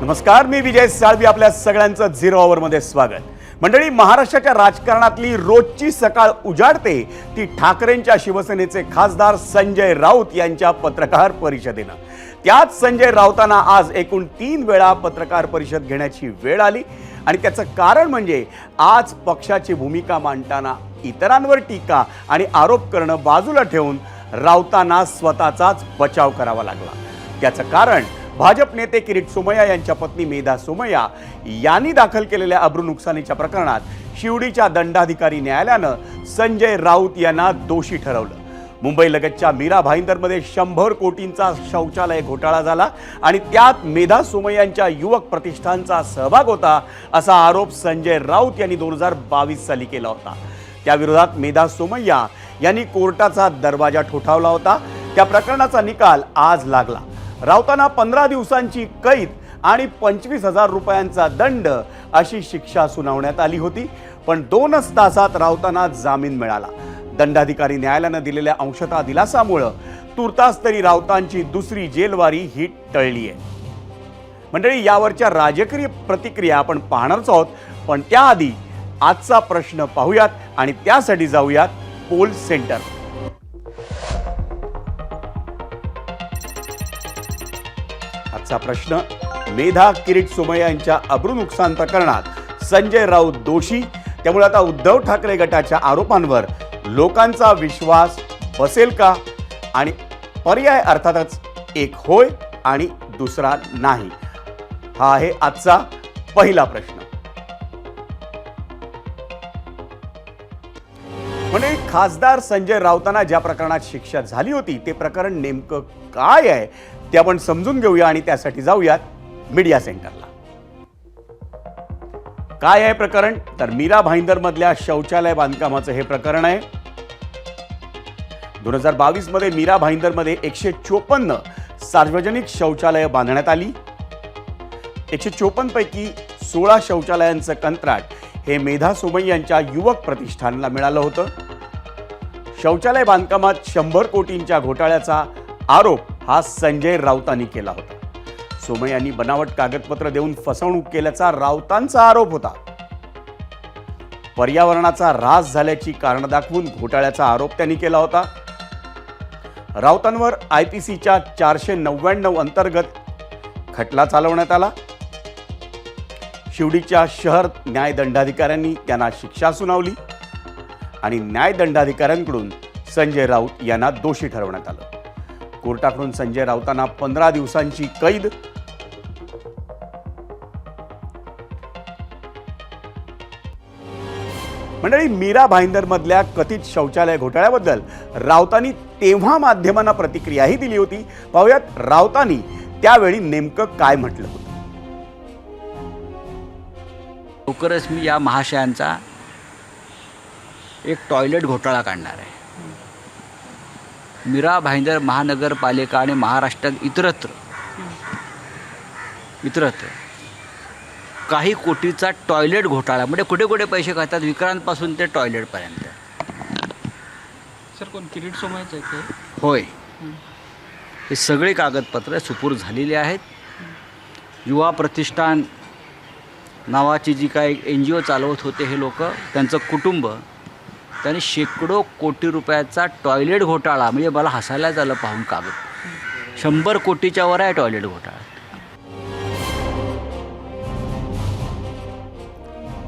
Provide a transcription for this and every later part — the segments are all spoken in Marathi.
नमस्कार, मी विजय साळवी. आपल्या सगळ्यांचं झिरो अवरमध्ये स्वागत. मंडळी, महाराष्ट्राच्या राजकारणातली रोजची सकाळ उजाडते ती ठाकरेंच्या शिवसेनेचे खासदार संजय राऊत यांच्या पत्रकार परिषदेनं. त्याच संजय राऊतांना आज एकूण 3 वेळा पत्रकार परिषद घेण्याची वेळ आली आणि त्याचं कारण म्हणजे आज पक्षाची भूमिका मांडताना इतरांवर टीका आणि आरोप करणं बाजूला ठेवून राऊतांना स्वतःचाच बचाव करावा लागला. त्याचं कारण भाजप नेते किरीट सोमय्या यांच्या पत्नी मेधा सोमय्या यांनी दाखल केलेल्या अब्रू नुकसानीच्या प्रकरणात शिवडीच्या दंडाधिकारी न्यायालयानं संजय राऊत यांना दोषी ठरवलं. मुंबईलगतच्या मीरा भाईंदरमध्ये 100 कोटींचा शौचालय घोटाळा झाला आणि त्यात मेधा सोमय्यांच्या युवक प्रतिष्ठानचा सहभाग होता असा आरोप संजय राऊत यांनी 2022 साली केला होता. त्याविरोधात मेधा सोमय्या यांनी कोर्टाचा दरवाजा ठोठावला होता. त्या प्रकरणाचा निकाल आज लागला. राऊतांना 15 दिवसांची कैद आणि 25,000 रुपयांचा दंड अशी शिक्षा सुनावण्यात आली होती, पण 2च तासात राऊतांना जामीन मिळाला. दंडाधिकारी न्यायालयानं दिलेल्या अंशतः दिलासामुळे तुर्तास तरी राऊतांची दुसरी जेलवारी ही टळली आहे. मंडळी, यावरच्या राजकीय प्रतिक्रिया आपण पाहणारच आहोत, पण त्याआधी आजचा प्रश्न पाहूयात आणि त्यासाठी जाऊयात पोल सेंटर. आजचा प्रश्न: मेधा किरीट सोमय्या यांच्या अब्रू नुकसान प्रकरणात संजय राऊत दोषी, त्यामुळे आता उद्धव ठाकरे गटाच्या आरोपांवर लोकांचा विश्वास बसेल का? आणि पर्याय अर्थातच एक होय आणि दुसरा नाही. हा आहे आजचा पहिला प्रश्न. म्हणजे खासदार संजय राऊतांना ज्या प्रकरणात शिक्षा झाली होती ते प्रकरण नेमकं काय आहे ते आपण समजून घेऊया आणि त्यासाठी जाऊयात मीडिया सेंटरला. काय आहे प्रकरण? तर मीरा भाईंदर मधल्या शौचालय बांधकामाचं हे प्रकरण आहे. 2022 मध्ये मीरा भाईंदर मध्ये 154 सार्वजनिक शौचालय बांधण्यात आली. 154 पैकी 16 शौचालयांचं कंत्राट हे मेधा सोमय्या यांच्या युवक प्रतिष्ठानला मिळालं होतं. शौचालय बांधकामात 100 कोटींच्या घोटाळ्याचा आरोप हा संजय राऊतांनी केला होता. सोमय्यांनी बनावट कागदपत्र देऊन फसवणूक केल्याचा राऊतांचा आरोप होता. पर्यावरणाचा ऱ्हास झाल्याची कारण दाखवून घोटाळ्याचा आरोप त्यांनी केला होता. राऊतांवर IPCच्या 499 अंतर्गत खटला चालवण्यात आला. शिवडीच्या शहर न्याय दंडाधिकाऱ्यांनी त्यांना शिक्षा सुनावली आणि न्याय दंडाधिकाऱ्यांकडून संजय राऊत यांना दोषी ठरवण्यात आलं. कोर्टाकडून संजय राऊतांना 15 दिवसांची कैद. मंडळी, मीरा भाईंदर मधल्या कथित शौचालय घोटाळ्याबद्दल राऊतांनी तेव्हा माध्यमांना प्रतिक्रियाही दिली होती. पाहूयात राऊतांनी त्यावेळी नेमकं काय म्हटलं होतं. लवकरच मी या महाशयांचा एक टॉयलेट घोटाळा काढणार आहे. मीरा भाईंदर महानगरपालिका आणि महाराष्ट्रात इतरत्र काही कोटीचा टॉयलेट घोटाळा, म्हणजे कुठे कुठे पैसे खातात, विक्रांतपासून ते टॉयलेटपर्यंत. सर, कोण किरीट सोमय्याचं आहे? होय, हे सगळे कागदपत्र सुपूर्द झालेली आहेत. युवा प्रतिष्ठान नावाची जी काय NGO चालवत होते हे लोक, त्यांचं कुटुंब, त्यांनी शेकडो कोटी रुपयाचा टॉयलेट घोटाळा, म्हणजे मला हसायला झालं पाहून कागद. 100 कोटीच्या वर आहे टॉयलेट घोटाळा.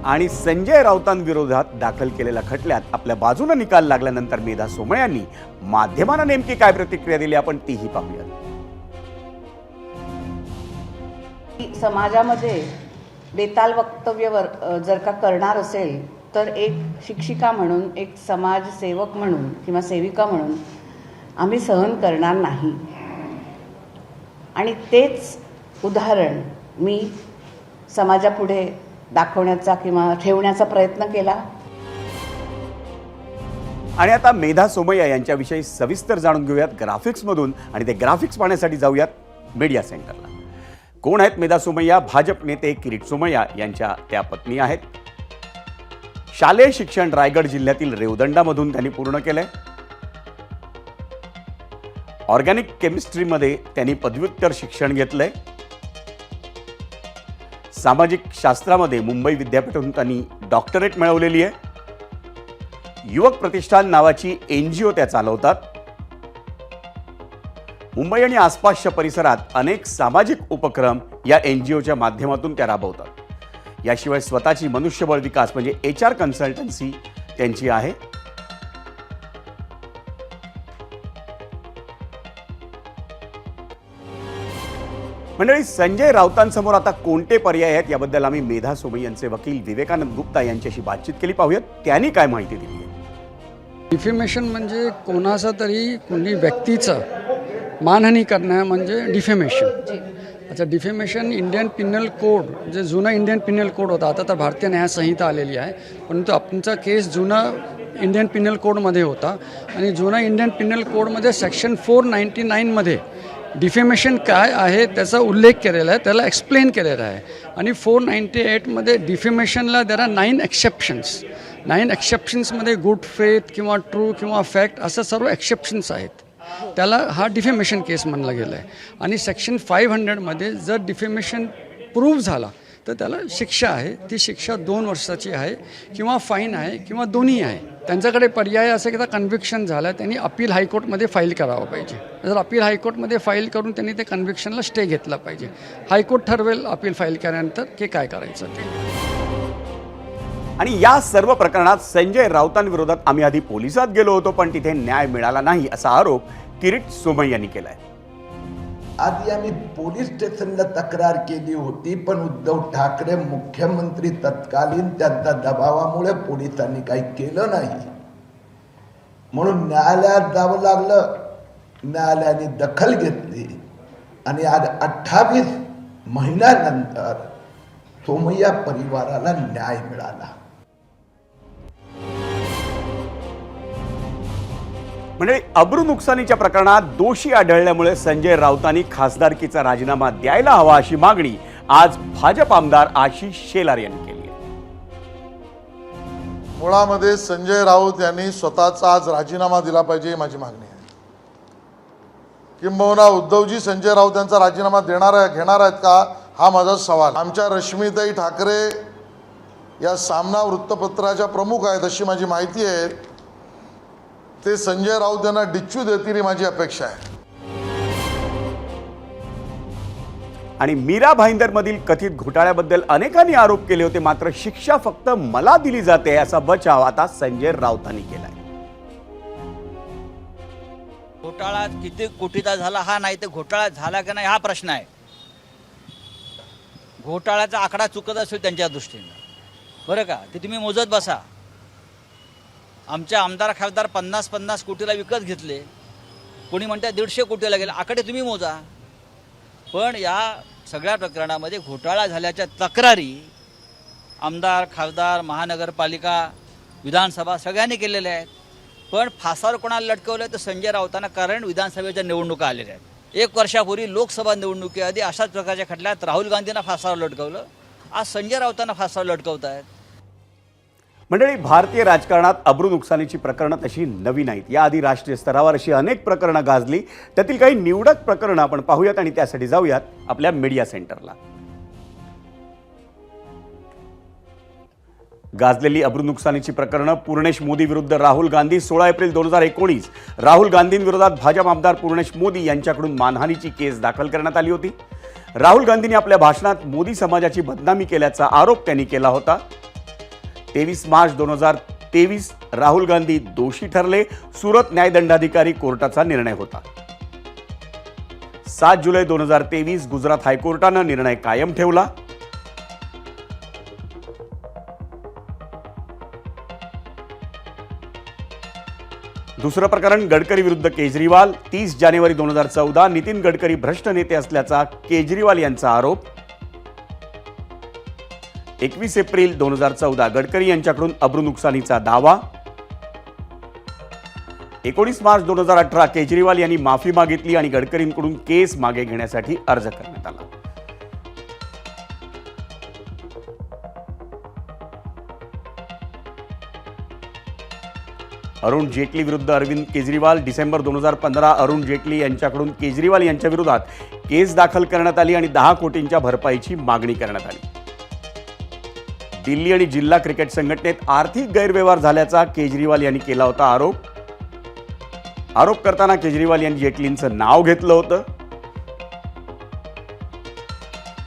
आणि संजय राऊतांविरोधात दाखल केलेल्या खटल्यात आपल्या बाजूने निकाल लागल्यानंतर मेधा सोमय्यांनी माध्यमांना नेमकी काय प्रतिक्रिया दिली आपण तीही पाहूया. समाजामध्ये बेताल वक्तव्यवर जर का करणार असेल तर एक शिक्षिका म्हणून, एक समाजसेवक म्हणून किंवा सेविका म्हणून आम्ही सहन करणार नाही. आणि तेच उदाहरण मी समाजापुढे दाखवण्याचा किंवा ठेवण्याचा प्रयत्न केला. आणि आता मेधा सोमय्या यांच्याविषयी सविस्तर जाणून घेऊयात ग्राफिक्समधून आणि ते ग्राफिक्स पाहण्यासाठी जाऊयात मीडिया सेंटरला. कोण आहेत मेधा सोमय्या? भाजप नेते किरीट सोमय्या यांच्या त्या पत्नी आहेत. शालेय शिक्षण रायगड जिल्ह्यातील रेवदंडामधून त्यांनी पूर्ण केलंय. ऑर्गॅनिक केमिस्ट्रीमध्ये त्यांनी पदव्युत्तर शिक्षण घेतलंय. सामाजिक शास्त्रामध्ये मुंबई विद्यापीठातून त्यांनी डॉक्टरेट मिळवलेली आहे। युवक प्रतिष्ठान नावाची NGO त्या चालवतात। मुंबई आणि आसपासच्या परिसरात अनेक सामाजिक उपक्रम या NGOच्या माध्यमातून त्या राबवतात। याशिवाय स्वतःची मनुष्यबळ विकास म्हणजे HR कन्सल्टन्सी त्यांची आहे। मंडळी, संजय राऊतांसमोर आता कोणते पर्याय आहेत याबद्दल आम्ही मेधा सोमय्या यांचे वकील विवेकानंद गुप्ता यांच्याशी बातचीत केली। पाहूयात त्यांनी काय माहिती दिली आहे। डिफेमेशन म्हणजे कोणाचा तरी कोणी व्यक्तीचं मानहानी करणं म्हणजे डिफेमेशन। अच्छा, डिफेमेशन इंडियन पिनल कोड जे जुना इंडियन पिनल कोड होता, आता तर भारतीय न्याय संहिता आलेली आहे, परंतु आमचा केस जुना इंडियन पिनल कोडमध्ये होता आणि जुना इंडियन पिनल कोडमध्ये सेक्शन 499मध्ये डिफेमेशन काय आहे त्याचा उल्लेख केलेला आहे, त्याला एक्सप्लेन केलेला आहे। आणि 498मध्ये डिफेमेशनला देर आर 9 एक्सेप्शन्स। 9 एक्सेप्शन्समध्ये गुड फेथ किंवा ट्रू किंवा फॅक्ट असं सर्व एक्सेप्शन्स आहेत, त्याला हा डिफेमेशन केस म्हणला गेला आहे। आणि सेक्शन 500मध्ये जर डिफेमेशन प्रूव्ह झाला तर त्याला शिक्षा आहे, ती शिक्षा 2 वर्षाची आहे किंवा फाईन आहे किंवा दोन्ही आहे। त्यांच्याकडे पर्याय असे की कन्व्हिक्शन झालं त्यांनी अपील हायकोर्टमध्ये फाईल करावं पाहिजे। जर अपील हायकोर्टमध्ये फाईल करून त्यांनी ते कन्व्हिक्शनला स्टे घेतला पाहिजे। हायकोर्ट ठरवेल अपील फाईल केल्यानंतर की काय करायचं ते। आणि या सर्व प्रकरणात संजय राऊतांविरोधात आम्ही आधी पोलिसात गेलो होतो, पण तिथे न्याय मिळाला नाही असा आरोप किरीट सोमय्या यांनी केलाय। आधी आम्ही पोलीस स्टेशनला तक्रार केली होती, पण उद्धव ठाकरे मुख्यमंत्री तत्कालीन त्यांच्या दबावामुळे पोलिसांनी काही केलं नाही, म्हणून न्यायालयात जावं लागलं। न्यायालयाने दखल घेतली आणि आज 28 महिन्यानंतर सोमय्या परिवाराला न्याय मिळाला। म्हणजे अब्रू नुकसानीच्या प्रकरणात दोषी आढळल्यामुळे संजय राऊतांनी खासदारकीचा राजीनामा द्यायला हवा अशी मागणी आज भाजप आमदार आशिष शेलार यांनी केली आहे। मुळामध्ये संजय राऊत यांनी स्वतःचा आज राजीनामा दिला पाहिजे ही माझी मागणी आहे। किंबहुना उद्धवजी संजय राऊत यांचा राजीनामा घेणार आहेत का हा माझा सवाल। आमच्या रश्मीताई ठाकरे या सामना वृत्तपत्राच्या प्रमुख आहेत अशी माझी माहिती आहे, ते संजय राऊत यांना डिच्चू देतील ही माझी अपेक्षा आहे। आणि मीरा भाईंदरमधील कथित घोटाळ्याबद्दल अनेकांनी आरोप केले होते, मात्र शिक्षा फक्त मला दिली जाते असा बचाव आता संजय राऊतांनी केलाय। घोटाळा किती कोटीचा झाला हा नाही, तर घोटाळा झाला की नाही हा प्रश्न आहे। घोटाळ्याचा आकडा चुकत असेल त्यांच्या दृष्टीनं, बरं का, ते तुम्ही मोजत बसा। आमच्या आमदार खासदार 50-50 कोटीला विकत घेतले, कोणी म्हणतात 150 कोटीला गेले, आकडे तुम्ही मोजा। पण या सगळ्या प्रकरणामध्ये घोटाळा झाल्याच्या तक्रारी आमदार खासदार महानगरपालिका विधानसभा सगळ्यांनी केलेल्या आहेत। पण फासावर कोणाला लटकवलं तर संजय राऊतांना, कारण विधानसभेच्या निवडणुका आलेल्या आहेत। 1 वर्षापूर्वी लोकसभा निवडणुकीआधी अशाच प्रकारच्या खटल्यात राहुल गांधींना फासावर लटकवलं, आज संजय राऊतांना फासावर लटकवत आहेत। मंडळी, भारतीय राजकारणात अब्रू नुकसानीची प्रकरणं तशी नवी नाहीत। याआधी राष्ट्रीय स्तरावर अशी अनेक प्रकरणं गाजली, त्यातील काही निवडक प्रकरणं आपण पाहूयात आणि त्यासाठी जाऊयात आपल्या मीडिया सेंटरला। गाजलेली अब्रू नुकसानीची प्रकरणं: पूर्णेश मोदी विरुद्ध राहुल गांधी। 16 एप्रिल 2019 राहुल गांधींविरोधात भाजप आमदार पूर्णेश मोदी यांच्याकडून मानहानीची केस दाखल करण्यात आली होती। राहुल गांधींनी आपल्या भाषणात मोदी समाजाची बदनामी केल्याचा आरोप त्यांनी केला होता। 23 मार्च 2023 राहुल गांधी दोषी ठरले, सुरत न्यायदंडाधिकारी कोर्टाचा निर्णय होता। 7 जुलै 2023 गुजरात हायकोर्टानं निर्णय कायम ठेवला। दुसरं प्रकरण गडकरी विरुद्ध केजरीवाल। 30 जानेवारी 2014 नितीन गडकरी भ्रष्ट नेते असल्याचा केजरीवाल यांचा आरोप। 21 एप्रिल 2014 गडकरी यांच्याकडून अब्रू नुकसानीचा दावा। 19 मार्च 2018 केजरीवाल यांनी माफी मागितली आणि गडकरींकडून केस मागे घेण्यासाठी अर्ज करण्यात आला। अरुण जेटली विरुद्ध अरविंद केजरीवाल। डिसेंबर 2015 अरुण जेटली यांच्याकडून केजरीवाल यांच्या विरोधात केस दाखल करण्यात आली आणि 10 कोटींच्या भरपाईची मागणी करण्यात आली। दिल्ली आणि जिल्हा क्रिकेट संघटनेत आर्थिक गैरव्यवहार झाल्याचा केजरीवाल यांनी केला होता आरोप करताना केजरीवाल यांनी जेटलींचं नाव घेतलं होतं.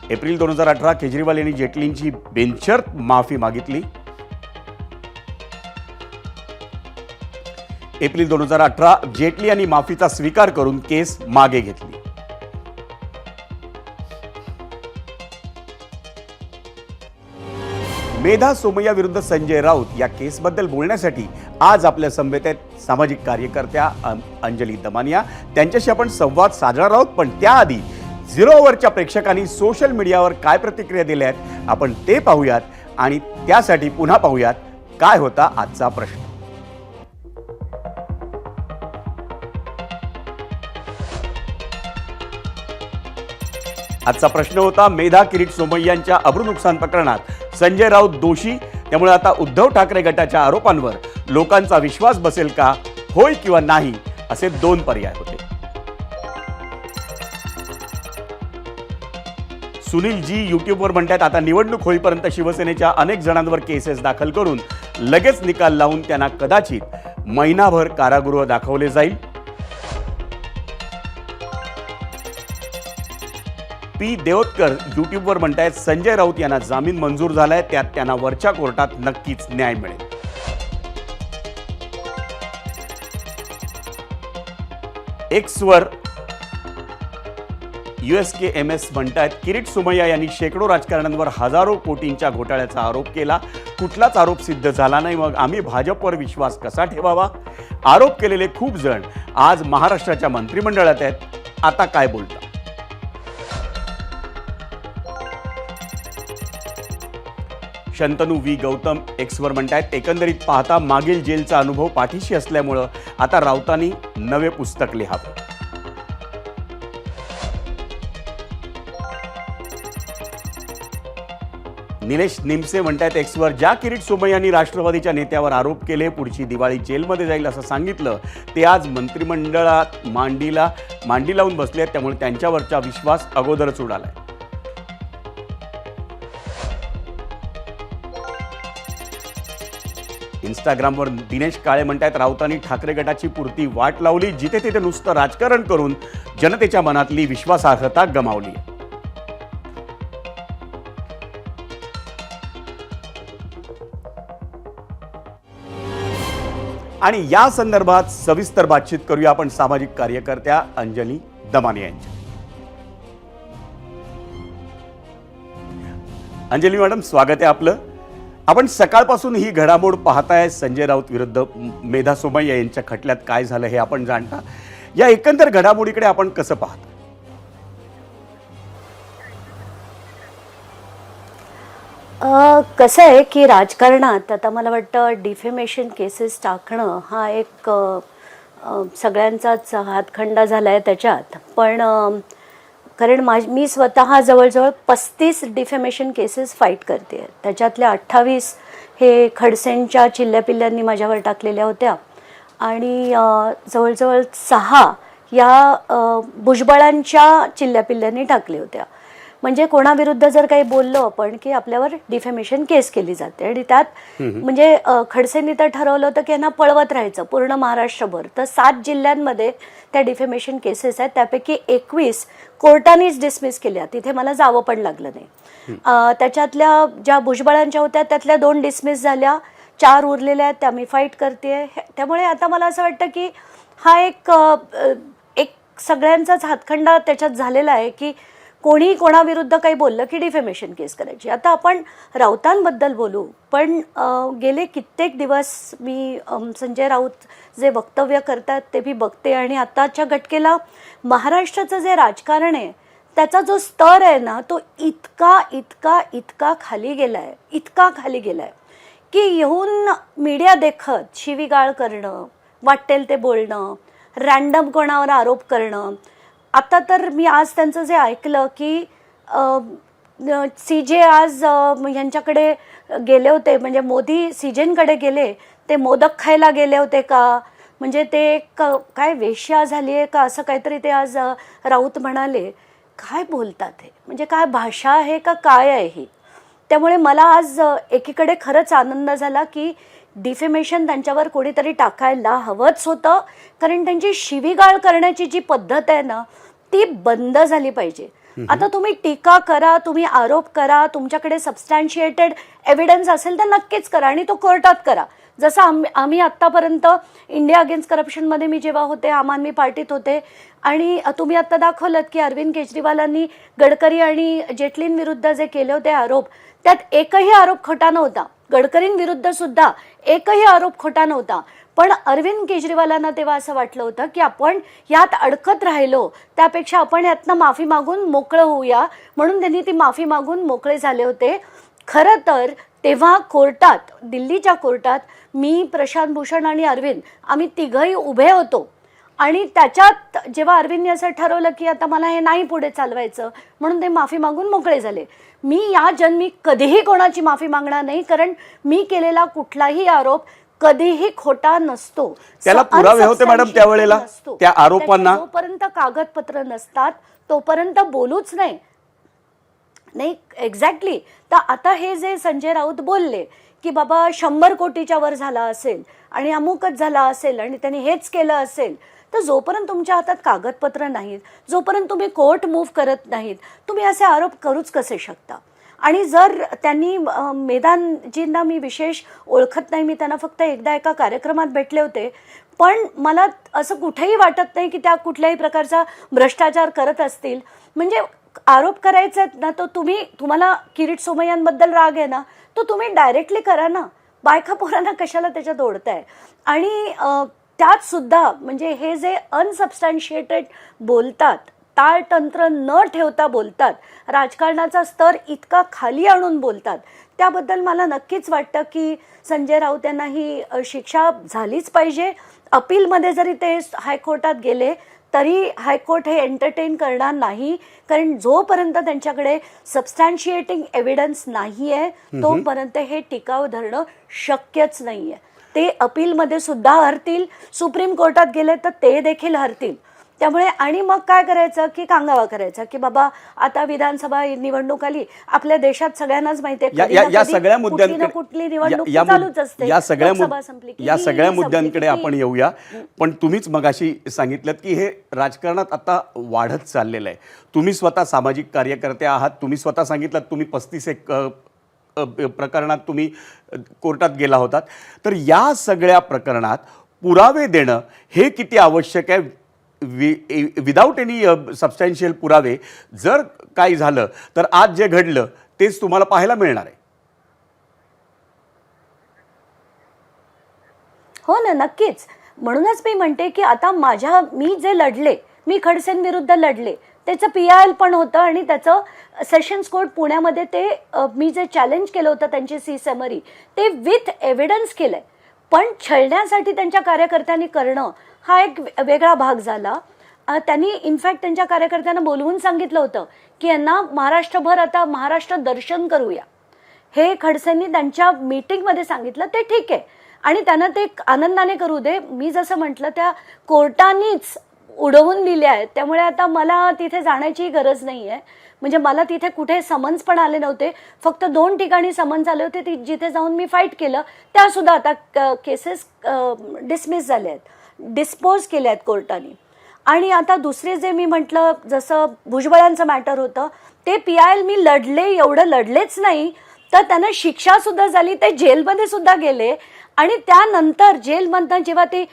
एप्रिल 2018 केजरीवाल यांनी जेटलींची बिनशर्त माफी मागितली. एप्रिल 2018 जेटली यांनी माफीचा स्वीकार करून केस मागे घेतली. मेधा सोमय्या विरुद्ध संजय राऊत या केसबद्दल बोलण्यासाठी आज आपल्या समवेत आहेत सामाजिक कार्यकर्त्या अंजली दमानिया. त्यांच्याशी आपण संवाद साधणार आहोत, पण त्याआधी झिरो अवरच्या प्रेक्षकांनी सोशल मीडियावर काय प्रतिक्रिया दिल्या आहेत आपण ते पाहूयात आणि त्यासाठी पुन्हा पाहूयात काय होता आजचा प्रश्न. आजचा प्रश्न होता, मेधा किरीट सोमय्यांच्या अब्रू नुकसान प्रकरणात संजय राऊत दोषी, त्यामुळे आता उद्धव ठाकरे गटाच्या आरोपांवर लोकांचा विश्वास बसेल का, होय किंवा नाही, असे 2 पर्याय होते. सुनील जी युट्यूबवर म्हणतात, आता निवडणूक होईपर्यंत शिवसेनेच्या अनेक जणांवर केसेस दाखल करून लगेच निकाल लावून त्यांना कदाचित महिनाभर कारागृह दाखवले जाईल. पी देवतकर युट्यूबवर म्हणतायत, संजय राऊत यांना जामीन मंजूर झालाय, त्यात त्यांना वरच्या कोर्टात नक्कीच न्याय मिळेल. एक्सवर USKMS म्हणतायत, किरीट सोमय्या यांनी शेकडो राजकारण्यांवर हजारो कोटींच्या घोटाळ्याचा आरोप केला, कुठलाच आरोप सिद्ध झाला नाही, मग आम्ही भाजपवर विश्वास कसा ठेवावा. आरोप केलेले खूप जण आज महाराष्ट्राच्या मंत्रिमंडळात आहेत, आता काय बोलता. शंतनू व्ही गौतम एक्सवर म्हणतायत, एकंदरीत पाहता मागील जेलचा अनुभव पाठीशी असल्यामुळं आता राऊतांनी नवे पुस्तक लिहावे. निलेश निमसे म्हणतायत एक्सवर, ज्या किरीट सोमय्यांनी राष्ट्रवादीच्या नेत्यावर आरोप केले, पुढची दिवाळी जेलमध्ये जाईल असं सांगितलं, ते आज मंत्रिमंडळात मांडी लावून बसले आहेत, त्यामुळे त्यांच्यावरचा विश्वास अगोदरच उडालाय. इंस्टाग्रामवर दिनेश काळे म्हणतायत, राऊतांनी ठाकरे गटाची पुरती वाट लावली, जिथे तिथे नुसतं राजकारण करून जनतेच्या मनातली विश्वासार्हता गमावली. आणि या संदर्भात सविस्तर बातचीत करूया आपण सामाजिक कार्यकर्त्या अंजली दमानिया यांच्या. अंजली मॅडम, स्वागत आहे आपलं. आपण सकाळपासून ही घडामोड पाहताय, संजय राऊत विरुद्ध मेधा सोमय्या यांच्या खटल्यात काय झालं हे आपण जाणता. या एकंदर घडामोडीकडे आपण कसं पाहता. कसं आहे की राजकारणात आता मला वाटतं डिफेमेशन केसेस टाकणं हा एक सगळ्यांचाच हातखंडा झाला आहे त्याच्यात. पण कारण मी स्वतः जवळजवळ 35 डिफेमेशन केसेस फाईट करते. त्याच्यातल्या 28 हे खडसेंच्या चिल्ल्यापिल्ल्यांनी माझ्यावर टाकलेल्या होत्या आणि जवळजवळ 6 या भुजबळांच्या चिल्ल्यापिल्ल्यांनी टाकल्या होत्या. म्हणजे कोणाविरुद्ध जर काही बोललो आपण की आपल्यावर डिफेमेशन केस केली जाते आणि त्यात म्हणजे खडसेंनी तर ठरवलं होतं की यांना पळवत राहायचं पूर्ण महाराष्ट्रभर. तर 7 जिल्ह्यांमध्ये त्या डिफेमेशन केसेस आहेत, त्यापैकी 21 कोर्टानेच डिसमिस केल्या, तिथे मला जावं पण लागलं नाही. त्याच्यातल्या ज्या भुजबळांच्या होत्या त्यातल्या 2 डिसमिस झाल्या, 4 उरलेल्या आहेत त्या मी फाईट करते. त्यामुळे आता मला असं वाटतं की हा एक सगळ्यांचाच हातखंडा त्याच्यात झालेला आहे की कोणी कोणाविरुद्ध काही बोललं की डिफेमेशन केस करायची. आता आपण राऊतांबद्दल बोलू, पण गेले कित्येक दिवस मी संजय राऊत जे वक्तव्य करतात ते मी बघते आणि आताच्या घटकेला महाराष्ट्राचं जे राजकारण आहे त्याचा जो स्तर आहे ना तो इतका इतका इतका खाली गेला आहे, इतका खाली गेला आहे की येऊन मीडिया देखत शिवीगाळ करणं, वाटेल ते बोलणं, रँडम कोणावर आरोप करणं. आता तर मी आज त्यांचं जे ऐकलं की CJ आज यांच्याकडे गेले होते, म्हणजे मोदी CJंकडे गेले, ते मोदक खायला गेले होते का, म्हणजे ते काय वेश्या झाली आहे का असं काहीतरी ते आज राऊत म्हणाले. काय बोलतात हे, म्हणजे काय भाषा आहे का काय आहे ही. त्यामुळे मला आज एकीकडे खरंच आनंद झाला की डिफेमेशन त्यांच्यावर कोणीतरी टाकायला हवंच होतं, कारण त्यांची शिवीगाळ करण्याची जी पद्धत आहे ना ती बंद झाली पाहिजे. आता तुम्ही टीका करा, तुम्ही आरोप करा, तुमच्याकडे सबस्टॅन्शिएटेड एव्हिडन्स असेल तर नक्कीच करा आणि तो कोर्टात करा. जसं आम्ही आत्तापर्यंत इंडिया अगेन्स्ट करप्शनमध्ये मी जेव्हा होते, आम आदमी पार्टीत होते, आणि तुम्ही आत्ता दाखवलं की अरविंद केजरीवालांनी गडकरी आणि जेटलींविरुद्ध जे केले होते आरोप, त्यात एकही आरोप खोटा नव्हता. गडकरींविरुद्ध सुद्धा एकही आरोप खोटा नव्हता. पण अरविंद केजरीवालांना तेव्हा असं वाटलं होतं की आपण यात अडकत राहिलो, त्यापेक्षा आपण यातनं माफी मागून मोकळं होऊया, म्हणून त्यांनी ती माफी मागून मोकळे झाले होते. खरं तर तेव्हा कोर्टात, दिल्लीच्या कोर्टात मी, प्रशांत भूषण आणि अरविंद आम्ही तिघही उभे होतो. आणि त्याच्यात जेव्हा अरविंदने असं ठरवलं की आता मला हे नाही पुढे चालवायचं, म्हणून ते माफी मागून मोकळे झाले. मी या जन्मी कधीही कोणाची माफी मागणार नाही, कारण मी केलेला कुठलाही आरोप कधीही खोटा नसतो. त्याला पुरावे होते मॅडम त्यावेळेला त्या आरोपांना? जोपर्यंत कागदपत्र नसतात तोपर्यंत बोलूच नाही. नाही, एक्झॅक्टली. तर आता हे जे संजय राऊत बोलले की बाबा 100 कोटीच्या वर झाला असेल आणि अमुकच झाला असेल आणि त्यांनी हेच केलं असेल, तर जोपर्यंत तुमच्या हातात कागदपत्र नाहीत, जोपर्यंत तुम्ही कोर्ट मूव्ह करत नाहीत, तुम्ही असे आरोप करूच कसे शकता? आणि जर त्यांनी मेदानजींना मी विशेष ओळखत नाही, मी त्यांना फक्त एकदा एका कार्यक्रमात भेटले होते, पण मला असं कुठेही वाटत नाही की त्या कुठल्याही प्रकारचा भ्रष्टाचार करत असतील. म्हणजे आरोप करायचे आहेत ना, तर तुम्हाला किरीट सोमय्यांबद्दल राग आहे ना, तो तुम्ही डायरेक्टली करा ना, बायका पोरांना कशाला त्याच्यात ओढताय? आणि त्यात सुद्धा म्हणजे हे जे अनसबस्टॅन्शिएटेड बोलतात, ताळतंत्र न ठेवता बोलतात, राजकारणाचा स्तर इतका खाली आणून बोलतात, त्याबद्दल मला नक्कीच वाटतं की संजय राऊत यांना ही शिक्षा झालीच पाहिजे. अपीलमध्ये जरी ते हायकोर्टात गेले तरी हायकोर्ट हे एंटरटेन करणार नाही, कारण जोपर्यंत त्यांच्याकडे सबस्टॅन्शिएटिंग एव्हिडन्स नाही आहे तोपर्यंत हे टिकाव धरणं शक्यच नाही आहे. ते अपीलमध्ये सुद्धा हरतील, सुप्रीम कोर्टात गेले तर ते देखील हरतील. त्यामुळे आणि मग काय करायचं की कांगावा करायचा की बाबा आता विधानसभा निवडणूक आली, आपल्या देशात सगळ्यांनाच माहिती आहे या सगळ्या मुद्द्यांकडे कुठली निवडणूक चालूच असते. या सगळ्या मुद्द्यांकडे आपण येऊया. पण तुम्हीच मगाशी सांगितलं की हे राजकारणात आता वाढत चाललेलं आहे. तुम्ही स्वतः सामाजिक कार्यकर्ते आहात, तुम्ही स्वतः सांगितलं तुम्ही 35 प्रकरणात तुम्ही कोर्टात गेला होतात. तर या सगळ्या प्रकरणात पुरावे देणं हे किती आवश्यक आहे? विदाऊट एनी सबस्टॅन्शियल पुरावे जर काही झालं तर आज जे घडलं तेच तुम्हाला पाहायला मिळणार आहे. हो ना, नक्कीच. म्हणूनच मी म्हणते की आता मी जे लढले, मी खडसेंविरुद्ध लढले, त्याचं PIL पण होतं आणि त्याचं सेशन्स कोर्ट पुण्यामध्ये ते मी जे चॅलेंज केलं होतं त्यांची सी समरी ते विथ एव्हिडन्स केलंय. पण छळण्यासाठी त्यांच्या कार्यकर्त्यांनी करणं हा एक वेगळा भाग झाला. त्यांनी इनफॅक्ट त्यांच्या कार्यकर्त्यांना बोलवून सांगितलं होतं की यांना महाराष्ट्रभर आता महाराष्ट्र दर्शन करूया. हे खडसेंनी त्यांच्या मीटिंगमध्ये सांगितलं, ते ठीक आहे आणि त्यांना ते आनंदाने करू दे. मी जसं म्हटलं त्या कोर्टानीच उडवून दिले आहेत, त्यामुळे आता मला तिथे जाण्याची गरज नाही आहे. म्हणजे मला तिथे कुठे समन्स पण आले नव्हते, फक्त 2 ठिकाणी समन्स आले होते, जिथे जाऊन मी फाईट केलं. त्यासुद्धा आता केसेस डिसमिस झाले आहेत, डिस्पोज केले आहेत कोर्टाने. आणि आता दुसरे जे मी म्हटलं जसं भुजबळांचं मॅटर होतं, ते PIL मी लढले, एवढं लढलेच नाही तर त्यांना शिक्षासुद्धा झाली, ते जेलमध्ये सुद्धा गेले. आणि त्यानंतर जेलमधनं जेव्हा ते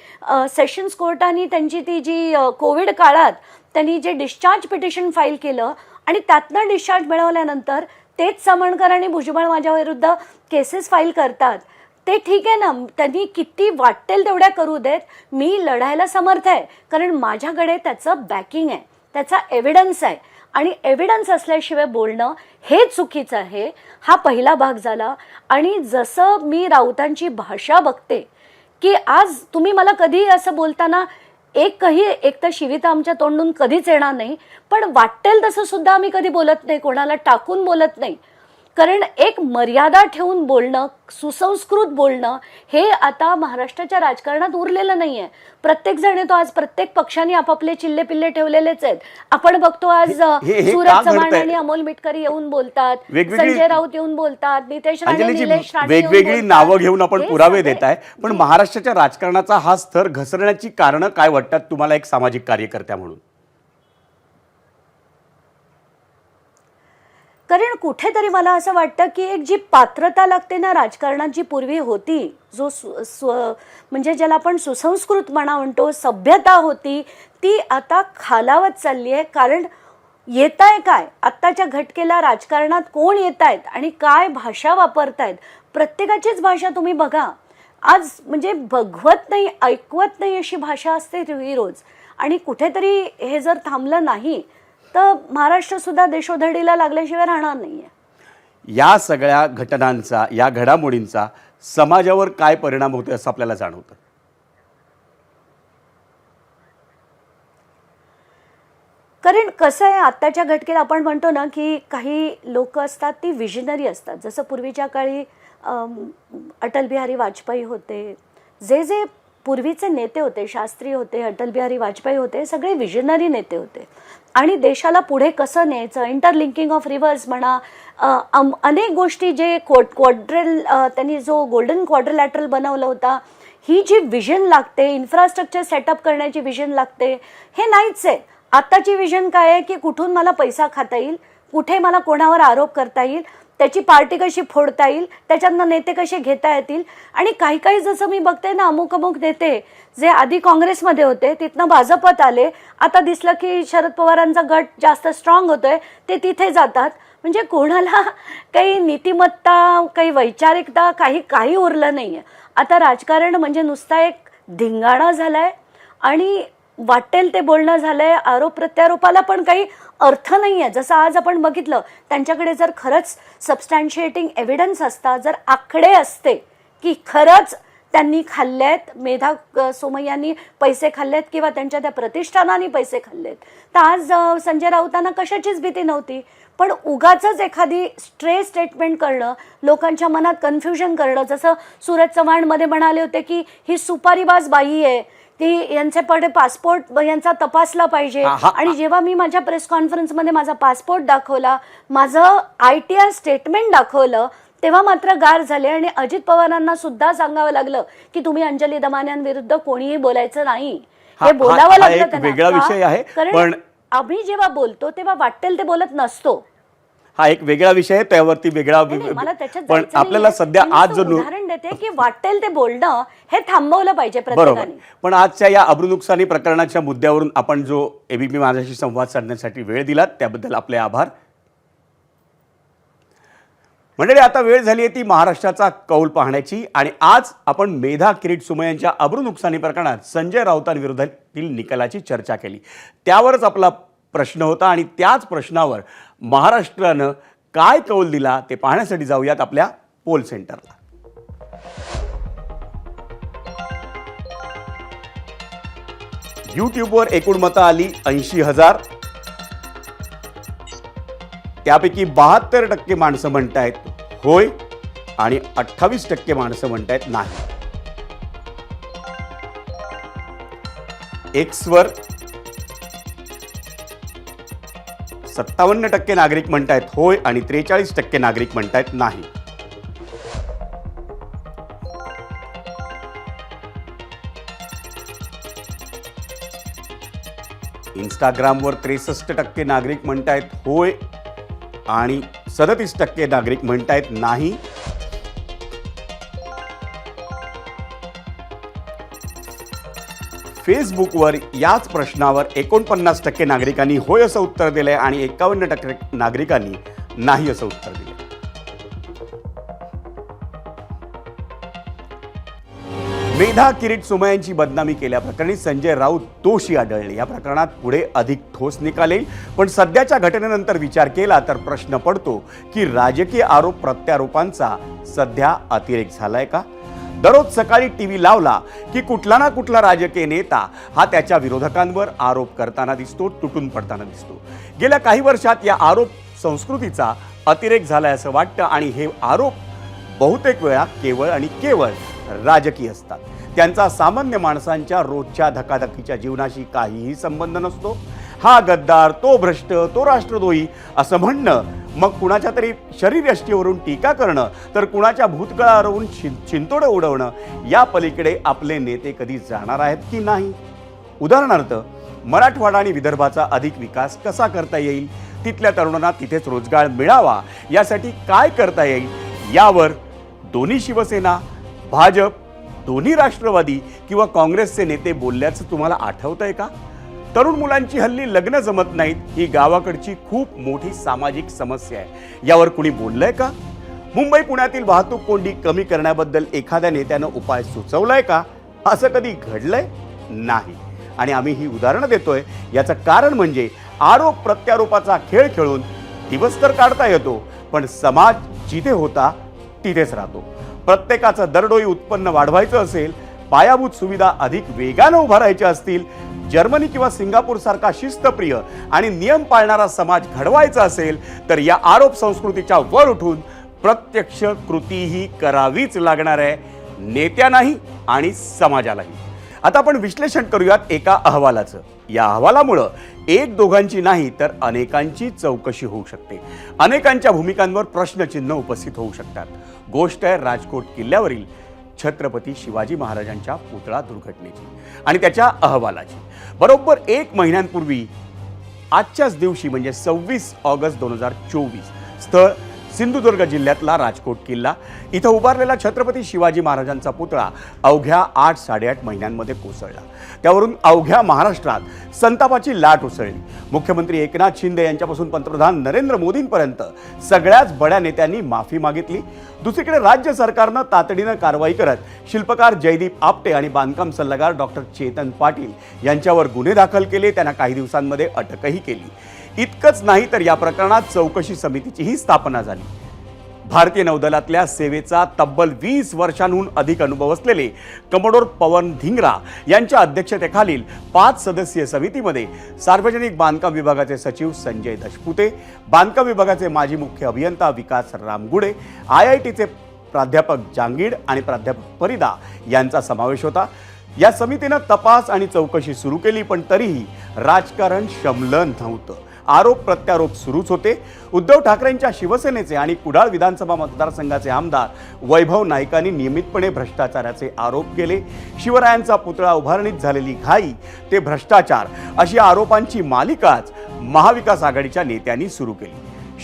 सेशन्स कोर्टाने त्यांची ती जी कोविड काळात त्यांनी जे डिस्चार्ज पिटिशन फाईल केलं आणि त्यातनं डिस्चार्ज मिळवल्यानंतर तेच समणकर आणि भुजबळ माझ्याविरुद्ध केसेस फाईल करतात, ते ठीक आहे ना, त्यांनी किती वाटेल तेवढ्या करू देत, मी लढायला समर्थ आहे, कारण माझ्याकडे त्याचं बॅकिंग आहे, त्याचा एव्हिडन्स आहे. आणि एव्हिडन्स असल्याशिवाय बोलणं हे चुकीचं आहे. हा पहिला भाग झाला. आणि जसं मी राऊतांची भाषा बघते की आज तुम्ही मला कधी असं बोलताना एक तर शिविता आमच्या तोंडून कधीच येणार नाही, पण वाटेल तसं सुद्धा आम्ही कधी बोलत नाही, कोणाला टाकून बोलत नाही. कारण एक मर्यादा ठेवून बोलणं, सुसंस्कृत बोलणं हे आता महाराष्ट्राच्या राजकारणात उरलेलं नाहीये. प्रत्येक जण येतो, आज प्रत्येक पक्षाने आपापले चिल्ले पिल्ले ठेवलेलेच आहेत. आपण बघतो आज सूरज चव्हाण आणि अमोल मिटकरी येऊन बोलतात, संजय राऊत येऊन बोलतात, नितेश राणे, निलेश राणे वेगवेगळी नावं घेऊन आपण पुरावे देत आहे. पण महाराष्ट्राच्या राजकारणाचा हा स्तर घसरण्याची कारणं काय वाटतात तुम्हाला एक सामाजिक कार्यकर्त्या म्हणून? कारण कुठेतरी मला असं वाटतं की एक जी पात्रता लागते ना राजकारणात, जी पूर्वी होती, जो म्हणजे ज्याला आपण सुसंस्कृतपणा म्हणतो, सभ्यता होती, ती आता खालावत चालली आहे. कारण येत आहे काय आत्ताच्या घटकेला राजकारणात कोण येत आहेत आणि काय भाषा वापरतायत, प्रत्येकाचीच भाषा तुम्ही बघा. आज म्हणजे बघवत नाही, ऐकवत नाही अशी भाषा असते ही रोज. आणि कुठेतरी हे जर थांबलं नाही तर महाराष्ट्र सुद्धा देशोधडीला लागल्याशिवाय राहणार नाहीये. या सगळ्या घटनांचा, या घडामोडींचा समाजावर काय परिणाम होतो असं आपल्याला जाणवतं? कारण कसं आहे, आत्ताच्या घटकेत आपण म्हणतो ना की काही लोक असतात ती विजनरी असतात. जसं पूर्वीच्या काळी अटल बिहारी वाजपेयी होते, जे पूर्वीचे नेते होते, शास्त्री होते, अटल बिहारी वाजपेयी होते, सगळे विजनरी नेते होते. आणि देशाला पुढे कसं न्यायचं, इंटरलिंकिंग ऑफ रिव्हर्स म्हणा, अनेक गोष्टी जे त्यांनी जो गोल्डन क्वाड्रिलॅटरल बनवलं होता, ही जी विजन लागते, इन्फ्रास्ट्रक्चर सेटअप करण्याची विजन लागते, हे नाहीच आहे. आत्ताची विजन काय आहे की कुठून मला पैसा खाता येईल, कुठे मला कोणावर आरोप करता येईल, त्याची पार्टी कशी फोडता येईल, त्याच्यातनं नेते कसे घेता येतील. आणि काही काही जसं मी बघते ना, अमुक नेते जे आधी काँग्रेसमध्ये होते तिथनं भाजपात आले, आता दिसलं की शरद पवारांचा गट जास्त स्ट्रॉंग होतोय, ते तिथे जातात. म्हणजे कोणाला काही नीतिमत्ता, काही वैचारिकता, काही उरलं नाहीये. आता राजकारण म्हणजे नुसता एक धिंगाणा झालाय आणि वाटेल ते बोलणं झालंय. आरोप प्रत्यारोपाला पण काही अर्थ नाही आहे. जसं आज आपण बघितलं, त्यांच्याकडे जर खरंच सबस्टॅन्शिएटिंग एव्हिडन्स असता, जर आकडे असते की खरंच त्यांनी खाल्लेत, मेधा सोमय्यांनी पैसे खाल्लेत किंवा त्यांच्या त्या प्रतिष्ठानाने पैसे खाल्लेत, तर आज संजय राऊतांना कशाचीच भीती नव्हती. पण उगाचच एखादी स्ट्रे स्टेटमेंट करणं, लोकांच्या मनात कन्फ्युजन करणं, जसं सूरज चव्हाणमध्ये म्हणाले होते की ही सुपारीबाज बाई आहे, ती यांच्याकडे पासपोर्ट यांचा तपासला पाहिजे. आणि जेव्हा मी माझ्या प्रेस कॉन्फरन्समध्ये माझा पासपोर्ट दाखवला, माझं ITR स्टेटमेंट दाखवलं, तेव्हा मात्र गार झाले. आणि अजित पवारांना सुद्धा सांगावं लागलं की तुम्ही अंजली दमानियांविरुद्ध कोणीही बोलायचं नाही. हे बोलावं लागलं त्यांना. वेगळा विषय आहे, पण आम्ही जेव्हा बोलतो तेव्हा वाटेल ते बोलत नसतो. हा एक वेगळा विषय आहे, त्यावरती वेगळा. पण आपल्याला सध्या आज जो उदाहरण देते की वाटेल ते बोलणं हे थांबवलं पाहिजे बरोबर. प्रत्येकाने. पण आजच्या या अब्रू नुकसानी प्रकरणाच्या मुद्द्यावरून आपण जो ABP माझ्याशी संवाद साधण्यासाठी वेळ दिलात त्याबद्दल आपले आभार. मंडळी, आता वेळ झाली आहे ती महाराष्ट्राचा कौल पाहण्याची. आणि आज आपण मेधा किरीट सोमय्यांच्या अब्रू नुकसानी प्रकरणात संजय राऊतांविरोधातील निकालाची चर्चा केली. त्यावरच आपला प्रश्न होता आणि त्याच प्रश्नावर महाराष्ट्रानं काय कौल दिला ते पाहण्यासाठी जाऊयात आपल्या पोल सेंटरला. यूट्यूबवर एकूण मतं आली 80,000. त्यापैकी 72% माणसं म्हणतायत होय आणि 28% माणसं म्हणतायत नाही. एक्सवर 57% नागरिक म्हणतायत होय आणि 43% नागरिक म्हणतायत नाही. इंस्टाग्रामवर 63% नागरिक म्हणतायत होय आणि 37% नागरिक म्हणतायत नाही. फेसबुकवर याच प्रश्नावर 49% नागरिकांनी होय असं उत्तर दिलंय आणि 51% नागरिकांनी नाही असं उत्तर दिलंय. मेधा किरीट सोमय्यांची बदनामी केल्याप्रकरणी संजय राऊत दोषी आढळले. या प्रकरणात पुढे अधिक ठोस निकाल येईल. पण सध्याच्या घटनेनंतर विचार केला तर प्रश्न पडतो की राजकीय आरोप प्रत्यारोपांचा सध्या अतिरेक झालाय का? दररोज सकाळी TV लावला की कुठला ना कुठला राजकीय नेता हा त्याच्या विरोधकांवर आरोप करताना दिसतो, तुटून पडताना दिसतो. गेल्या काही वर्षात या आरोप संस्कृतीचा अतिरेक झालाय असं वाटतं आणि हे आरोप बहुतेक वेळा केवळ आणि केवळ राजकीय असतात. त्यांचा सामान्य माणसांच्या रोजच्या धकाधकीच्या जीवनाशी काहीही संबंध नसतो. हा गद्दार, तो भ्रष्ट, तो राष्ट्रद्रोही असं म्हणणं, मग कुणाच्या तरी शरीरयष्टीवरून टीका करणं, तर कुणाच्या भूतकाळावरून चिंतोडं उडवणं, या पलीकडे आपले नेते कधी जाणार आहेत की नाही? उदाहरणार्थ, मराठवाडा आणि विदर्भाचा अधिक विकास कसा करता येईल, तिथल्या तरुणांना तिथेच रोजगार मिळावा यासाठी काय करता येईल, यावर दोन्ही शिवसेना, भाजप, दोन्ही राष्ट्रवादी किंवा काँग्रेसचे नेते बोलल्याचं तुम्हाला आठवतंय का? तरुण मुलांची हल्ली लग्न जमत नाहीत, ही गावाकडची खूप मोठी सामाजिक समस्या आहे. यावर कुणी बोललंय का? मुंबई पुण्यातील वाहतूक कोंडी कमी करण्याबद्दल एखाद्या नेत्यानं उपाय सुचवलाय का? असं कधी घडलंय? नाही. आणि आम्ही ही उदाहरणं देतोय याचं कारण म्हणजे आरोप प्रत्यारोपाचा खेळ खेळून दिवस तर काढता येतो, पण समाज जिथे होता तिथेच राहतो. प्रत्येकाचं दरडोई उत्पन्न वाढवायचं असेल, पायाभूत सुविधा अधिक वेगानं उभारायच्या असतील, जर्मनी किंवा सिंगापूर सारखा शिस्तप्रिय आणि नियम पाळणारा समाज घडवायचा असेल, तर या आरोप संस्कृतीच्या वर उठून प्रत्यक्ष कृतीही करावीच लागणार आहे, नेत्यांनाही आणि समाजालाही. आता आपण विश्लेषण करूयात एका अहवालाचं. या अहवालामुळं एक दोघांची नाही तर अनेकांची चौकशी होऊ शकते. अनेकांच्या भूमिकांवर प्रश्नचिन्ह उपस्थित होऊ शकतात. गोष्ट आहे राजकोट किल्ल्यावरील छत्रपती शिवाजी महाराजांच्या पुतळा दुर्घटनेची आणि त्याच्या अहवालाची. बरोबर 1 महिन्यांपूर्वी आजच्याच दिवशी म्हणजे 26 ऑगस्ट 2024, स्थळ सिंधुदुर्ग जिल्ह्यातला राजकोट किल्ला, इथं उभारलेला छत्रपती शिवाजी महाराजांचा पुतळा अवघ्या 8-8.5 महिन्यांमध्ये कोसळला. त्यावरून अवघ्या महाराष्ट्रात संतापाची लाट उसळली. मुख्यमंत्री एकनाथ शिंदे यांच्यापासून पंतप्रधान नरेंद्र मोदींपर्यंत सगळ्याच बड्या नेत्यांनी माफी मागितली. दुसरीकडे राज्य सरकारनं तातडीनं कारवाई करत शिल्पकार जयदीप आपटे आणि बांधकाम सल्लागार डॉक्टर चेतन पाटील यांच्यावर गुन्हे दाखल केले. त्यांना काही दिवसांमध्ये अटकही केली. इतकंच नाही तर या प्रकरणात चौकशी समितीचीही स्थापना झाली. भारतीय नौदलातल्या सेवेचा तब्बल 20 वर्षांहून अधिक अनुभव असलेले कमोडोर पवन धिंगरा यांच्या अध्यक्षतेखालील 5 सदस्यीय समितीमध्ये सार्वजनिक बांधकाम विभागाचे सचिव संजय दशपुते, बांधकाम विभागाचे माजी मुख्य अभियंता विकास रामगुडे, IITचे प्राध्यापक जांगीड आणि प्राध्यापक परिदा यांचा समावेश होता. या समितीनं तपास आणि चौकशी सुरू केली, पण तरीही राजकारण शमलं नव्हतं. आरोप प्रत्यारोप सुरूच होते. उद्धव ठाकरेंच्या शिवसेनेचे आणि कुडाळ विधानसभा मतदारसंघाचे आमदार वैभव नाईकांनी नियमितपणे भ्रष्टाचाराचे आरोप केले. शिवरायांचा पुतळा उभारणीत झालेली घाई ते भ्रष्टाचार अशी आरोपांची मालिकाच महाविकास आघाडीच्या नेत्यांनी सुरू केली.